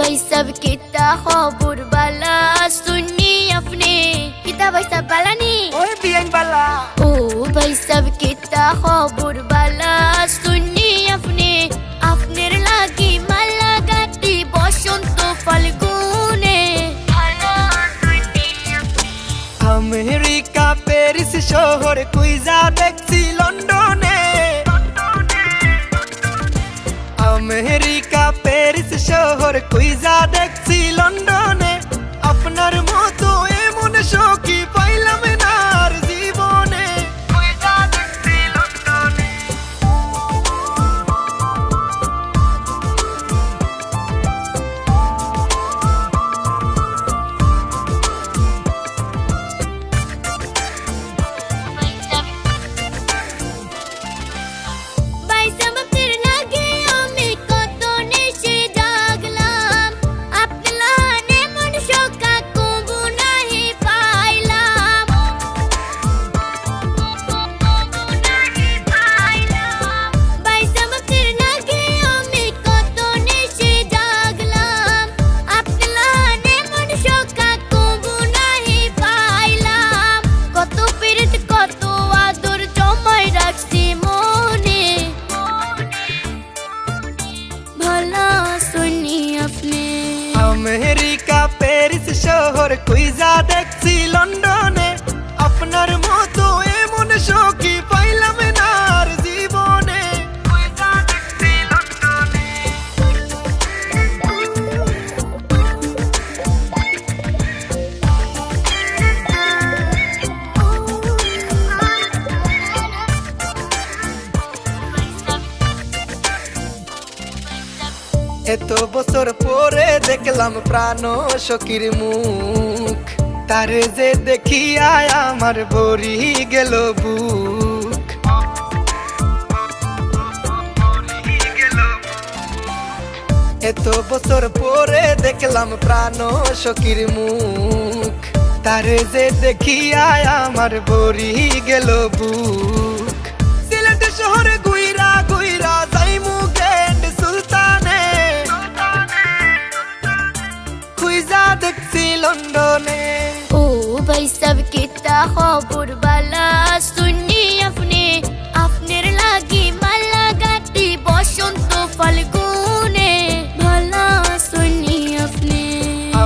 भाई सब कितना खबर बाला सुन्नी अपने कितना भाई सब बाला नी ओए बियान बाला ओ भाई सब कितना खबर बाला सुन्नी अपने अपने लागी माला गाती बसंत फाल्गुने আমেরিকা প্যারিস শহর কুইজা দেখছি লন্ডনে আমেরিকা প্যারিস শহর কুইজা দেখছি লন্ডনে আপনার মতো এমন সখী পাইলাম না আর জীবনে কুইজা দেখছি লন্ডনে আমেরিকা প্যারিস শহর কুইজা দেখছি লন্ডনে আপনার মতো এমন সখী পাইলাম না আর জীবনে কুইজা দেখছি লন্ডনে এত বছর পরে দেখলাম প্রাণ সখীর মুখ তারে যে দেখিয়া আমার ভরি গেল বুক এত বছর পরে দেখলাম প্রাণ সখীর মুখ তারে যে দেখিয়া আমার ভরি গেল বুক সিলেট শহরে গুইরা গুইরা যাইমু গেন্ড সুলতানে কুইজা দেখছি লন্ডনে ओ भाई सब कितना खबर बाला सुन्नी अपने अपने लागी माला गाती बसंत फाल्गुने भला सुन्नी अपने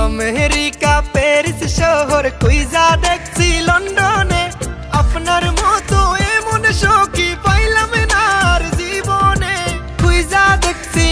আমেরিকা প্যারিস শহর কুইজা দেখছি লন্ডনে আপনার মতো এমন সখী পাইলাম না আর জীবনে কুইজা দেখছি